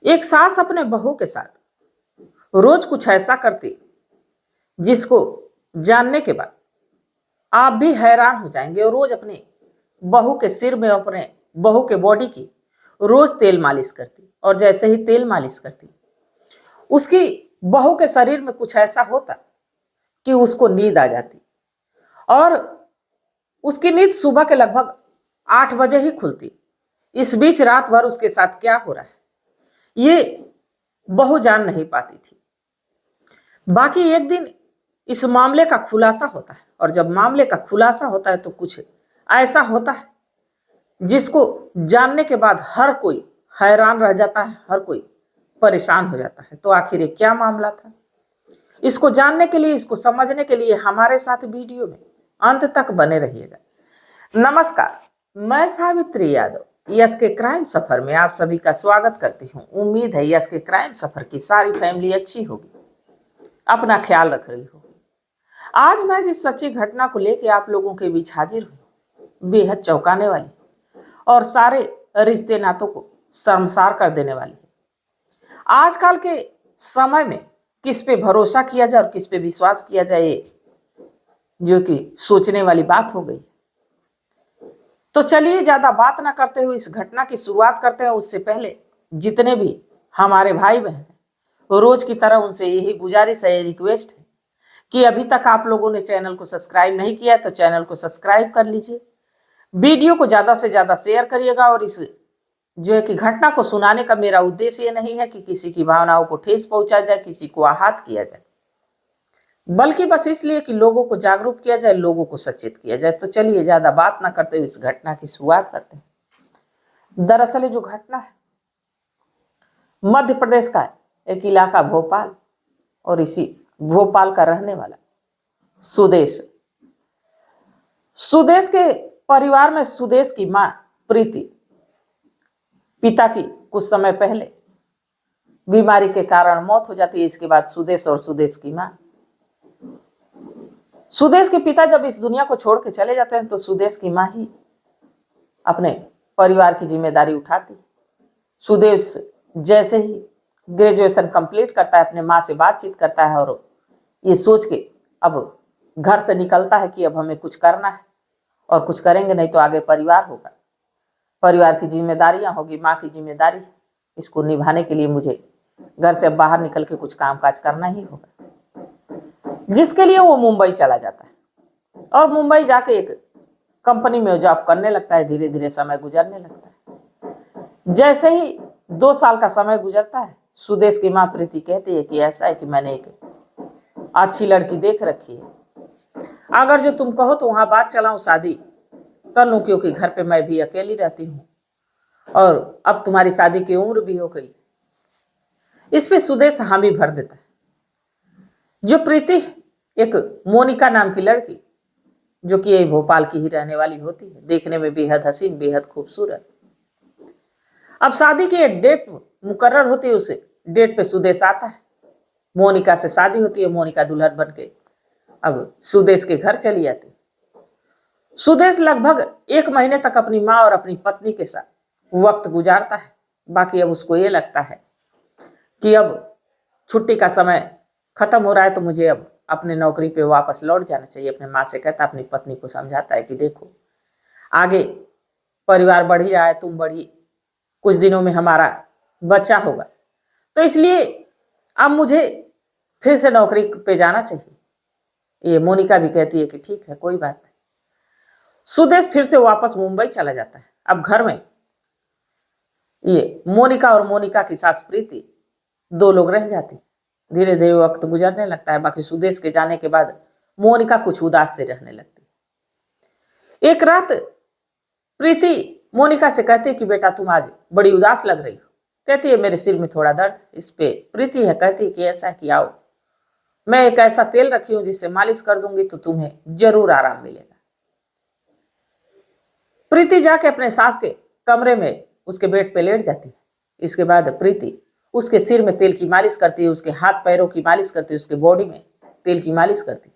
एक सास अपने बहू के साथ रोज कुछ ऐसा करती जिसको जानने के बाद आप भी हैरान हो जाएंगे। और रोज अपने बहू के सिर में, अपने बहू के बॉडी की रोज तेल मालिश करती, और जैसे ही तेल मालिश करती उसकी बहू के शरीर में कुछ ऐसा होता कि उसको नींद आ जाती, और उसकी नींद सुबह के लगभग 8 बजे ही खुलती। इस बीच रात भर उसके साथ क्या हो रहा है ये बहू जान नहीं पाती थी। बाकी एक दिन इस मामले का खुलासा होता है, और जब मामले का खुलासा होता है तो कुछ ऐसा होता है जिसको जानने के बाद हर कोई हैरान रह जाता है, हर कोई परेशान हो जाता है। तो आखिर ये क्या मामला था, इसको जानने के लिए, इसको समझने के लिए हमारे साथ वीडियो में अंत तक बने रहिएगा। नमस्कार, मैं सावित्री यादव यस के क्राइम सफर में आप सभी का स्वागत करती हूँ। उम्मीद है यस के क्राइम सफर की सारी फैमिली अच्छी होगी, अपना ख्याल रख रही होगी। आज मैं जिस सच्ची घटना को लेकर आप लोगों के बीच हाजिर हूँ, बेहद चौंकाने वाली और सारे रिश्ते नातों को शर्मसार कर देने वाली है। आजकल के समय में किस पे भरोसा किया जाए और किस पे विश्वास किया जाए, जो कि सोचने वाली बात हो गई। तो चलिए ज्यादा बात ना करते हुए इस घटना की शुरुआत करते हैं। उससे पहले जितने भी हमारे भाई बहन हैं, रोज की तरह उनसे यही गुजारिश है, रिक्वेस्ट है कि अभी तक आप लोगों ने चैनल को सब्सक्राइब नहीं किया तो चैनल को सब्सक्राइब कर लीजिए, वीडियो को ज्यादा से ज्यादा शेयर करिएगा। और इस जो है कि घटना को सुनाने का मेरा उद्देश्य ये नहीं है कि किसी की भावनाओं को ठेस पहुंचा जाए, किसी को आहत किया जाए, बल्कि बस इसलिए कि लोगों को जागरूक किया जाए, लोगों को सचेत किया जाए। तो चलिए ज्यादा बात ना करते हुए इस घटना की शुरुआत करते हैं। दरअसल ये जो घटना है मध्य प्रदेश का एक इलाका भोपाल, और इसी भोपाल का रहने वाला सुदेश। सुदेश के परिवार में सुदेश की मां प्रीति, पिता की कुछ समय पहले बीमारी के कारण मौत हो जाती है। इसके बाद सुदेश और सुदेश की मां, सुदेश के पिता जब इस दुनिया को छोड़ के चले जाते हैं तो सुदेश की मां ही अपने परिवार की जिम्मेदारी उठाती। सुदेश जैसे ही ग्रेजुएशन कंप्लीट करता है, अपने माँ से बातचीत करता है और ये सोच के अब घर से निकलता है कि अब हमें कुछ करना है, और कुछ करेंगे नहीं तो आगे परिवार होगा, परिवार की जिम्मेदारियां होगी, माँ की जिम्मेदारी, इसको निभाने के लिए मुझे घर से बाहर निकल के कुछ कामकाज करना ही होगा। जिसके लिए वो मुंबई चला जाता है, और मुंबई जाके एक कंपनी में जॉब करने लगता है। धीरे धीरे समय गुजरने लगता है। जैसे ही 2 साल का समय गुजरता है, सुदेश की माँ प्रीति कहती है कि ऐसा है कि मैंने एक अच्छी लड़की देख रखी है, अगर जो तुम कहो तो वहां बात चलाऊं, शादी कर लूं, क्योंकि घर पे मैं भी अकेली रहती हूँ और अब तुम्हारी शादी की उम्र भी हो गई। इस पे सुदेश हामी भर देता है। जो प्रीति, एक मोनिका नाम की लड़की, जो कि यही भोपाल की ही रहने वाली होती है, देखने में बेहद हसीन, बेहद खूबसूरत। अब शादी की डेट मुकर्रर होती है, उसे डेट पे सुदेश आता है। मोनिका से शादी होती है, मोनिका दुल्हन बन के अब सुदेश के घर चली जाती। सुदेश लगभग 1 महीने तक अपनी माँ और अपनी पत्नी के साथ वक्त गुजारता है। बाकी अब उसको ये लगता है कि अब छुट्टी का समय खत्म हो रहा है, तो मुझे अब अपने नौकरी पे वापस लौट जाना चाहिए। अपने माँ से कहता, अपनी पत्नी को समझाता है कि देखो आगे परिवार बढ़ ही रहा है, तुम बढ़ी, कुछ दिनों में हमारा बच्चा होगा, तो इसलिए अब मुझे फिर से नौकरी पे जाना चाहिए। ये मोनिका भी कहती है कि ठीक है, कोई बात नहीं। सुदेश फिर से वापस मुंबई चला जाता है। अब घर में ये मोनिका और मोनिका की सास प्रीति 2 लोग रह जाती। धीरे धीरे वक्त गुजरने लगता है। बाकी सुदेश के जाने के बाद मोनिका कुछ उदास से रहने लगती। एक रात प्रीति मोनिका से कहती है कि बेटा तुम आज बड़ी उदास लग रही हो। कहती है मेरे सिर में थोड़ा दर्द। इस पे प्रीति है कहती है कि ऐसा कि आओ, मैं एक ऐसा तेल रखी हूं जिससे मालिश कर दूंगी तो तुम्हें जरूर आराम मिलेगा। प्रीति जाके अपने सास के कमरे में उसके बेड पे लेट जाती है। इसके बाद प्रीति उसके सिर में तेल की मालिश करती है, उसके हाथ पैरों की मालिश करती है, उसके बॉडी में तेल की मालिश करती है।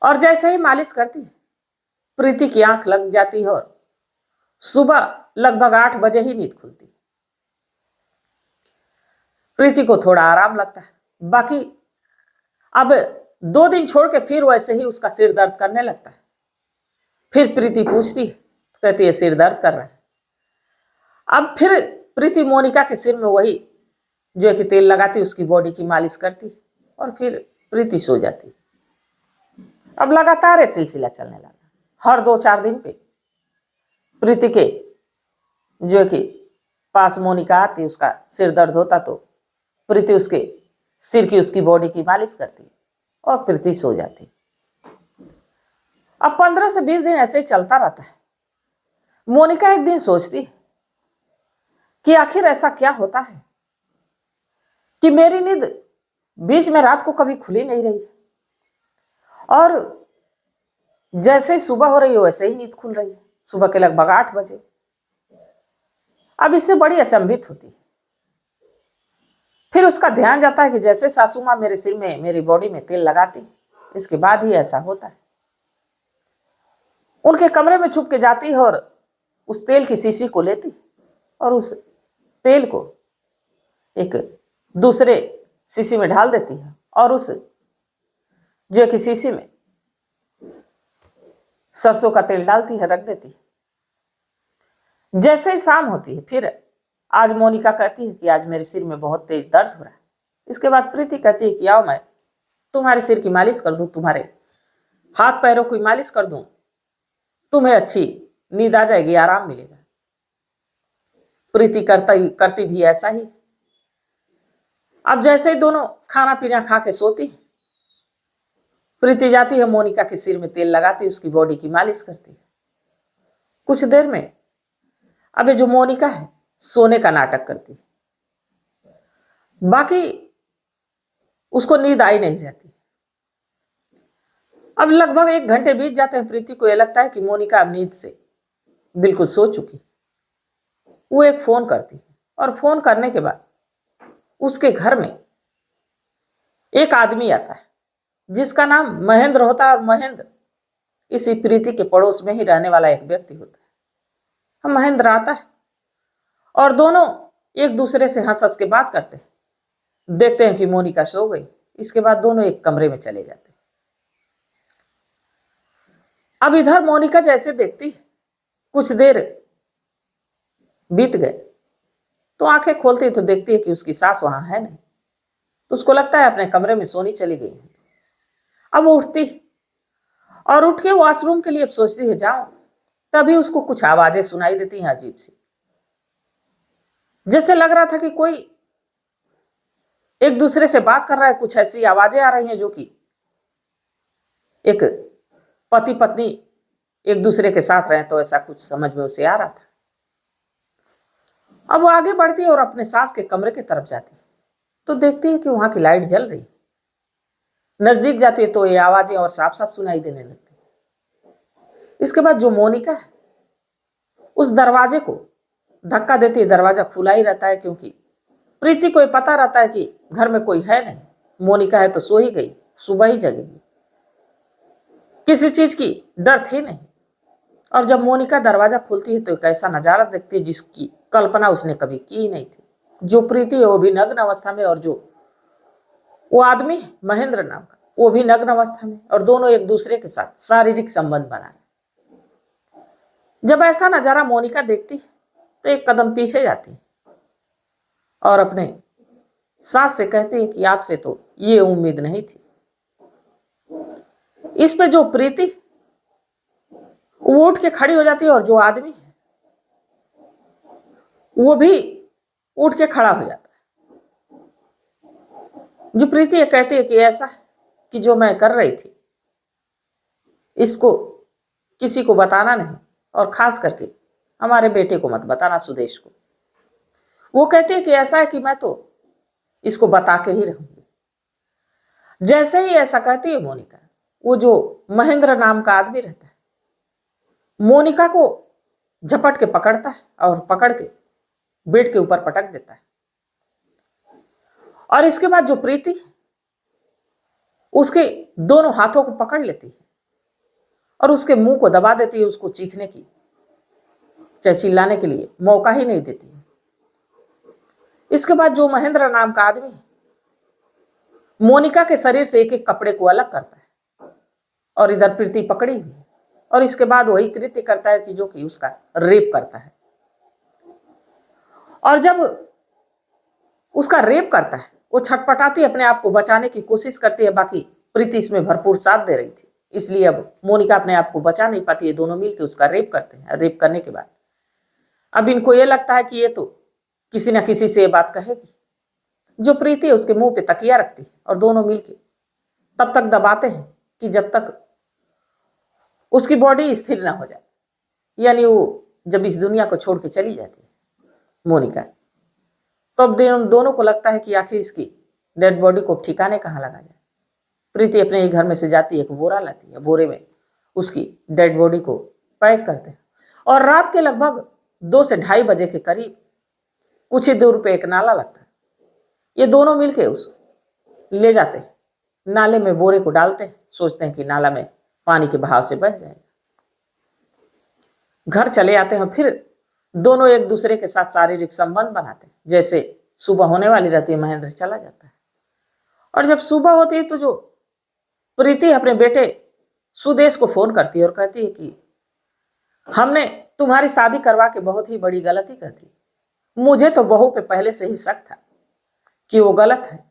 और जैसे ही मालिश करती है, प्रीति की आंख लग जाती है और सुबह लगभग 8 बजे ही नींद खुलती है। प्रीति को थोड़ा आराम लगता है। बाकी अब 2 दिन छोड़ के फिर वैसे ही उसका सिर दर्द करने लगता है। फिर प्रीति पूछती है, कहती है सिर दर्द कर रहा है। अब फिर प्रीति मोनिका के सिर में वही जो है कि तेल लगाती, उसकी बॉडी की मालिश करती और फिर प्रीति सो जाती। अब लगातार ये सिलसिला चलने लगा। हर 2-4 दिन पे प्रीति के जो है कि पास मोनिका आती, उसका सिर दर्द होता तो प्रीति उसके सिर की, उसकी बॉडी की मालिश करती और प्रीति सो जाती। अब 15 से 20 दिन ऐसे ही चलता रहता है। मोनिका एक दिन सोचती कि आखिर ऐसा क्या होता है कि मेरी नींद बीच में रात को कभी खुली नहीं रही और जैसे ही सुबह हो रही है वैसे ही नींद खुल रही है, सुबह के लगभग 8 बजे। अब इससे बड़ी अचंभित होती। फिर उसका ध्यान जाता है कि जैसे सासू माँ मेरे सिर में, मेरी बॉडी में तेल लगाती, इसके बाद ही ऐसा होता है। उनके कमरे में छुप के जाती है और उस तेल की शीशी को लेती और उस तेल को एक दूसरे शीशी में ढाल देती है और उस जो कि शीशी में सरसों का तेल डालती है, रख देती है। जैसे ही शाम होती है फिर आज मोनिका कहती है कि आज मेरे सिर में बहुत तेज दर्द हो रहा है। इसके बाद प्रीति कहती है कि आओ मैं तुम्हारे सिर की मालिश कर दूं, तुम्हारे हाथ पैरों की मालिश कर दूं, तुम्हें अच्छी नींद आ जाएगी, आराम मिलेगा। प्रीति करती भी ऐसा ही। अब जैसे ही दोनों खाना पीना खा के सोती, प्रीति जाती है मोनिका के सिर में तेल लगाती, उसकी बॉडी की मालिश करती। कुछ देर में अब ये जो मोनिका है सोने का नाटक करती, बाकी उसको नींद आई नहीं रहती। अब लगभग 1 घंटे बीत जाते हैं। प्रीति को यह लगता है कि मोनिका अब नींद से बिल्कुल सो चुकी। वो एक फोन करती है और फोन करने के बाद उसके घर में एक आदमी आता है जिसका नाम महेंद्र होता है और महेंद्र इसी प्रीति के पड़ोस में ही रहने वाला एक व्यक्ति होता है। महेंद्र आता है और दोनों एक दूसरे से हंस हंस के बात करते हैं। देखते हैं कि मोनिका सो गई। इसके बाद दोनों एक कमरे में चले जाते हैं। अब इधर मोनिका जैसे देखती, कुछ देर बीत गए तो आंखें खोलती तो देखती है कि उसकी सास वहां है नहीं। तो उसको लगता है अपने कमरे में सोनी चली गई। अब उठती और उठ के वॉशरूम के लिए सोचती है जाऊं, तभी उसको कुछ आवाजें सुनाई देती हैं अजीब सी। जैसे लग रहा था कि कोई एक दूसरे से बात कर रहा है। कुछ ऐसी आवाजें आ रही हैं जो कि एक पति पत्नी एक दूसरे के साथ रहे, तो ऐसा कुछ समझ में उसे आ रहा था। अब वो आगे बढ़ती है और अपने सास के कमरे की तरफ जाती है तो देखती है कि वहां की लाइट जल रही। नजदीक जाती है तो ये आवाजें और साफ साफ सुनाई देने लगती। इसके बाद जो मोनिका है उस दरवाजे को धक्का देती है। दरवाजा खुला ही रहता है क्योंकि प्रीति को पता रहता है कि घर में कोई है नहीं, मोनिका है तो सो ही गई, सुबह ही जगेगी, किसी चीज की डर थी नहीं। और जब मोनिका दरवाजा खोलती है तो एक ऐसा नजारा देखती है जिसकी कल्पना उसने कभी की ही नहीं थी। जो प्रीति है वो भी नग्न अवस्था में और जो वो आदमी महेंद्र नाम का वो भी नग्न अवस्था में, और दोनों एक दूसरे के साथ शारीरिक संबंध बनाए। जब ऐसा नजारा मोनिका देखती तो एक कदम पीछे जाती और अपने सास से कहती है कि आपसे तो ये उम्मीद नहीं थी। इस पे जो प्रीति वो उठ के खड़ी हो जाती है और जो आदमी है वो भी उठ के खड़ा हो जाता है। जो प्रीति ये कहती है कि ऐसा है कि जो मैं कर रही थी इसको किसी को बताना नहीं, और खास करके हमारे बेटे को मत बताना, सुदेश को। वो कहती है कि ऐसा है कि मैं तो इसको बता के ही रहूंगी। जैसे ही ऐसा कहती है मोनिका, वो जो महेंद्र नाम का आदमी रहता है मोनिका को झपट के पकड़ता है और पकड़ के बेड के ऊपर पटक देता है। और इसके बाद जो प्रीति उसके दोनों हाथों को पकड़ लेती है और उसके मुंह को दबा देती है, उसको चीखने की चाहे चिल्लाने के लिए मौका ही नहीं देती है। इसके बाद जो महेंद्र नाम का आदमी मोनिका के शरीर से एक एक कपड़े को अलग करता है और इधर प्रीति पकड़ी हुई, और इसके बाद वही कृत्य करता है कि जो कि उसका रेप करता है। और जब उसका रेप करता है, वो छटपटाती अपने आप को बचाने की कोशिश करती है। बाकी प्रीति इसमें भरपूर साथ दे रही थी, इसलिए अब मोनिका अपने आप को बचा नहीं पाती है। दोनों मिलकर उसका रेप करते हैं। रेप करने के बाद अब इनको ये लगता है कि ये तो किसी ना किसी से ये बात कहेगी। जो प्रीति है उसके मुंह पे तकिया रखती है और दोनों मिलके तब तक दबाते हैं कि जब तक उसकी बॉडी स्थिर ना हो जाए, यानी वो जब इस दुनिया को छोड़ के चली जाती है मोनिका, तो अब दोनों को लगता है कि आखिर इसकी डेड बॉडी को ठिकाने कहाँ लगा जाए। प्रीति अपने ही घर में से जाती है, एक बोरा लाती है, बोरे में उसकी डेड बॉडी को पैक करते हैं और रात के लगभग 2 से 2:30 बजे के करीब कुछ ही दूर पे एक नाला लगता है। ये दोनों मिलके उस ले जाते हैं, नाले में बोरे को डालते हैं, सोचते हैं कि नाला में पानी के बहाव से बह जाएगा। घर चले आते हैं, फिर दोनों एक दूसरे के साथ शारीरिक संबंध बनाते हैं। जैसे सुबह होने वाली रहती है, महेंद्र चला जाता है और जब सुबह होती है तो जो प्रीति अपने बेटे सुदेश को फोन करती है और कहती है कि हमने तुम्हारी शादी करवा के बहुत ही बड़ी गलती कर दी। मुझे तो बहू पे पहले से ही शक था कि वो गलत है,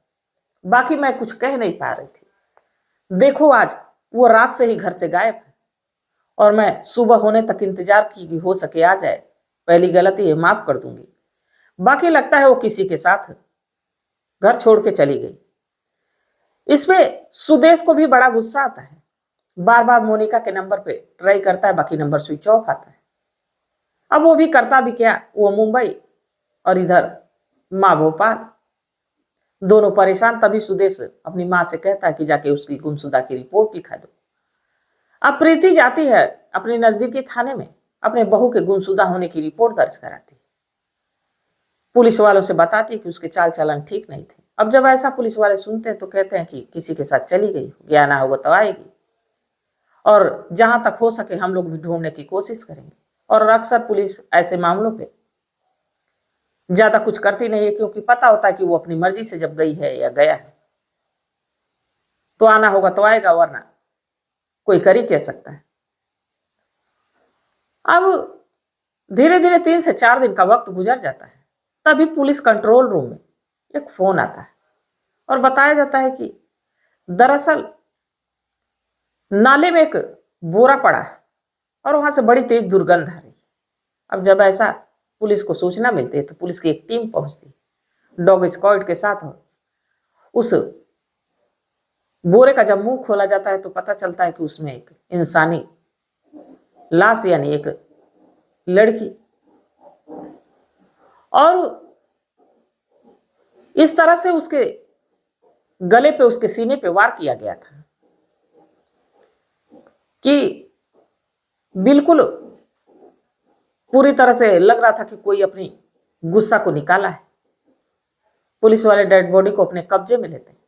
बाकी मैं कुछ कह नहीं पा रही थी। देखो आज वो रात से ही घर से गायब है और मैं सुबह होने तक इंतजार की कि हो सके आ जाए। पहली गलती है, माफ कर दूंगी, बाकी लगता है वो किसी के साथ घर छोड़ के चली गई। इसमें सुदेश को भी बड़ा गुस्सा आता है, बार बार मोनिका के नंबर पे ट्राई करता है, बाकी नंबर स्विच ऑफ आता है। अब वो भी करता भी क्या, वो मुंबई और इधर माँ भोपाल, दोनों परेशान। तभी सुदेश अपनी माँ से कहता है कि जाके उसकी गुमशुदा की रिपोर्ट लिखा दो। अब प्रीति जाती है अपने नजदीकी थाने में, अपने बहू के गुमशुदा होने की रिपोर्ट दर्ज कराती। पुलिस वालों से बताती कि उसके चाल चलन ठीक नहीं थे। अब जब ऐसा पुलिस वाले सुनते हैं तो कहते हैं कि किसी के साथ चली गई, ज्ञान होगा तो आएगी और जहां तक हो सके हम लोग भी ढूंढने की कोशिश करेंगे। और अक्सर पुलिस ऐसे मामलों पे ज्यादा कुछ करती नहीं है, क्योंकि पता होता है कि वो अपनी मर्जी से जब गई है या गया है तो आना होगा तो आएगा, वरना कोई कर ही कह सकता है। अब धीरे धीरे 3 से 4 दिन का वक्त गुजर जाता है। तभी पुलिस कंट्रोल रूम में एक फोन आता है और बताया जाता है कि दरअसल नाले में एक बोरा पड़ा है और वहां से बड़ी तेज दुर्गंध आ रही है। अब जब ऐसा पुलिस को सूचना मिलती है तो पुलिस की एक टीम पहुंचती है डॉग स्क्वाड के साथ। और उस बोरे का जब मुंह खोला जाता है तो पता चलता है कि उसमें एक इंसानी लाश, यानी एक लड़की, और इस तरह से उसके गले पे, उसके सीने पे वार किया गया था कि बिल्कुल पूरी तरह से लग रहा था कि कोई अपनी गुस्सा को निकाला है। पुलिस वाले डेड बॉडी को अपने कब्जे में लेते हैं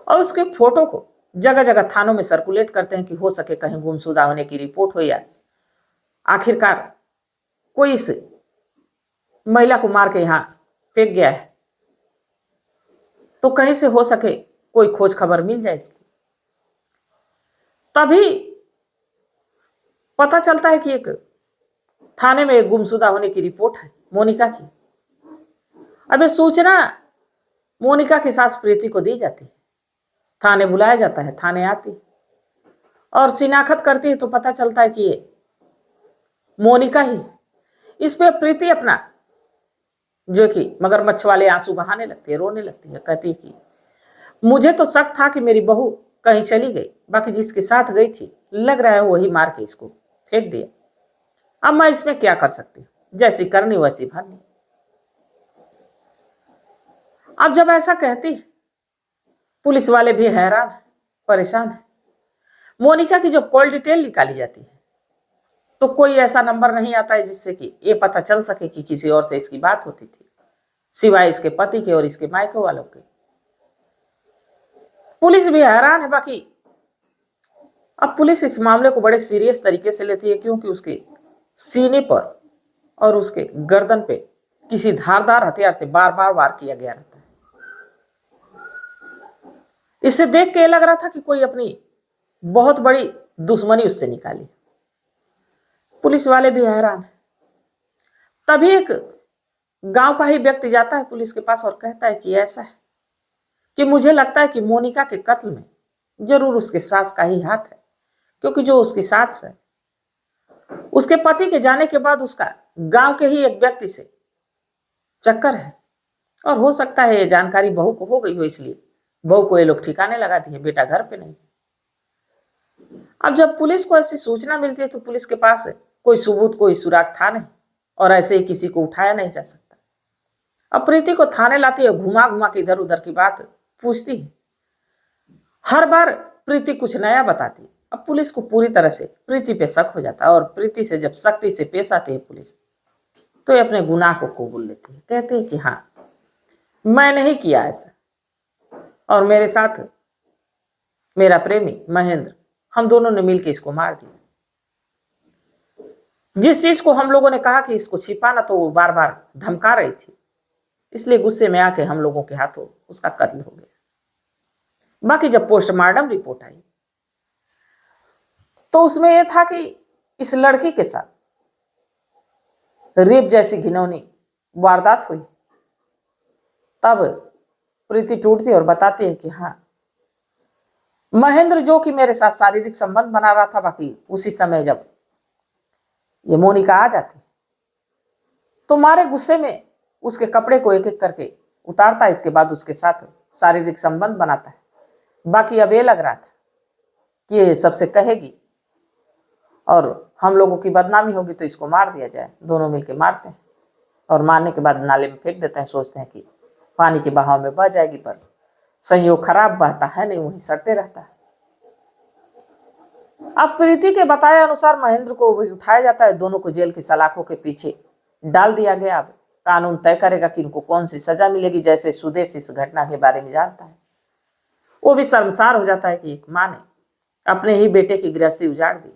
और उसके फोटो को जगह जगह थानों में सर्कुलेट करते हैं कि हो सके कहीं गुमशुदा होने की रिपोर्ट हो या आखिरकार कोई इस महिला को मार के यहां फेंक गया है तो कहीं से हो सके कोई खोज खबर मिल जाए इसकी। तभी पता चलता है कि एक थाने में एक गुमशुदा होने की रिपोर्ट है मोनिका की। अब ये सूचना मोनिका की सास प्रीति को दी जाती है। थाने बुलाया जाता है, थाने आती और शिनाख्त करती है तो पता चलता है कि ये मोनिका ही। इस पे प्रीति अपना जो कि मगरमच्छ वाले आंसू बहाने लगती है, रोने लगती है, कहती है कि मुझे तो शक था कि मेरी बहू कहीं चली गई, बाकी जिसके साथ गई थी लग रहा है वही मार के इसको फेंक दिया। अब मैं इसमें क्या कर सकती हूँ, जैसी करनी वैसी भरनी। अब जब ऐसा कहती है पुलिस वाले भी हैरान परेशान है। मोनिका की जब कॉल डिटेल निकाली जाती है तो कोई ऐसा नंबर नहीं आता है जिससे कि ये पता चल सके कि किसी और से इसकी बात होती थी सिवाय इसके पति के और इसके मायके वालों के। पुलिस भी हैरान है। बाकी अब पुलिस इस मामले को बड़े सीरियस तरीके से लेती है, क्योंकि उसके सीने पर और उसके गर्दन पे किसी धारदार हथियार से बार बार वार किया गया रहता है। इससे देख के लग रहा था कि कोई अपनी बहुत बड़ी दुश्मनी उससे निकाली। पुलिस वाले भी हैरान है। तभी एक गांव का ही व्यक्ति जाता है पुलिस के पास और कहता है कि ऐसा है कि मुझे लगता है कि मोनिका के कत्ल में जरूर उसके सास का ही हाथ है, क्योंकि जो उसकी सास है उसके पति के जाने के बाद उसका गांव के ही एक व्यक्ति से चक्कर है, और हो सकता है ये जानकारी बहू को हो गई हो, इसलिए बहू को ये लोग ठिकाने लगा दिए, बेटा घर पे नहीं। अब जब पुलिस को ऐसी सूचना मिलती है तो पुलिस के पास कोई सबूत कोई सुराग था नहीं, और ऐसे ही किसी को उठाया नहीं जा सकता। अब प्रीति को थाने लाती है, घुमा घुमा के इधर उधर की बात पूछती है। हर बार प्रीति कुछ नया बताती। अब पुलिस को पूरी तरह से प्रीति पे शक हो जाता है, और प्रीति से जब सख्ती से पेश आती है पुलिस तो ये अपने गुनाह को कबूल लेती है। कहते हैं कि हाँ, मैं नहीं किया ऐसा, और मेरे साथ मेरा प्रेमी महेंद्र, हम दोनों ने मिलकर इसको मार दिया। जिस चीज को हम लोगों ने कहा कि इसको छिपाना, तो वो बार बार धमका रही थी, इसलिए गुस्से में आके हम लोगों के हाथों उसका कत्ल हो गया। बाकी जब पोस्टमार्टम रिपोर्ट आई तो उसमें यह था कि इस लड़की के साथ रेप जैसी घिनौनी वारदात हुई। तब प्रीति टूटती और बताती है कि हाँ, महेंद्र जो कि मेरे साथ शारीरिक संबंध बना रहा था, बाकी उसी समय जब ये मोनिका आ जाती तो मारे गुस्से में उसके कपड़े को एक एक करके उतारता है, इसके बाद उसके साथ शारीरिक संबंध बनाता है। बाकी अब ये लग रहा था कि ये सबसे कहेगी और हम लोगों की बदनामी होगी, तो इसको मार दिया जाए। दोनों मिलके मारते हैं और मारने के बाद नाले में फेंक देते हैं। सोचते हैं कि पानी के बहाव में बह जाएगी, पर संयोग खराब, बहता है नहीं, वहीं सड़ते रहता है। अब प्रीति के बताए अनुसार महेंद्र को उठाया जाता है, दोनों को जेल की सलाखों के पीछे डाल दिया गया। अब कानून तय करेगा कि इनको कौन सी सजा मिलेगी। जैसे सुदेश इस घटना के बारे में जानता है, वो भी शर्मसार हो जाता है कि एक माँ ने अपने ही बेटे की गृहस्थी उजाड़ दी।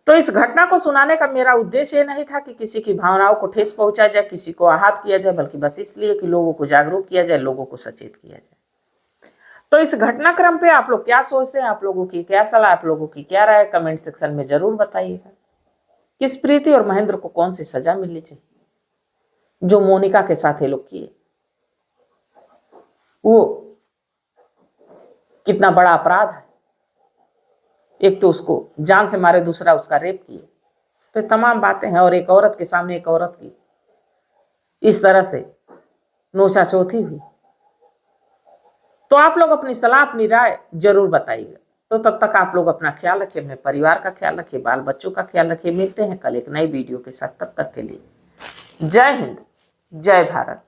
तो इस घटना को सुनाने का मेरा उद्देश्य ये नहीं था कि किसी की भावनाओं को ठेस पहुंचाया जाए, किसी को आहत किया जाए, बल्कि बस इसलिए कि लोगों को जागरूक किया जाए, लोगों को सचेत किया जाए। तो इस घटनाक्रम पे आप लोग क्या सोचते हैं, आप लोगों की क्या सलाह, आप लोगों की क्या राय, कमेंट सेक्शन में जरूर बताइएगा। किस प्रीति और महेंद्र को कौन सी सजा मिलनी चाहिए, जो मोनिका के साथ ये लोग किए। वो कितना बड़ा अपराध है, एक तो उसको जान से मारे, दूसरा उसका रेप किए। तो तमाम बातें हैं, और एक औरत के सामने एक औरत की इस तरह से नोचाचौथी हुई। तो आप लोग अपनी सलाह, अपनी राय जरूर बताइएगा। तो तब तक आप लोग अपना ख्याल रखिए, अपने परिवार का ख्याल रखिए, बाल बच्चों का ख्याल रखिए। मिलते हैं कल एक नई वीडियो के साथ, तब तक के लिए जय हिंद, जय भारत।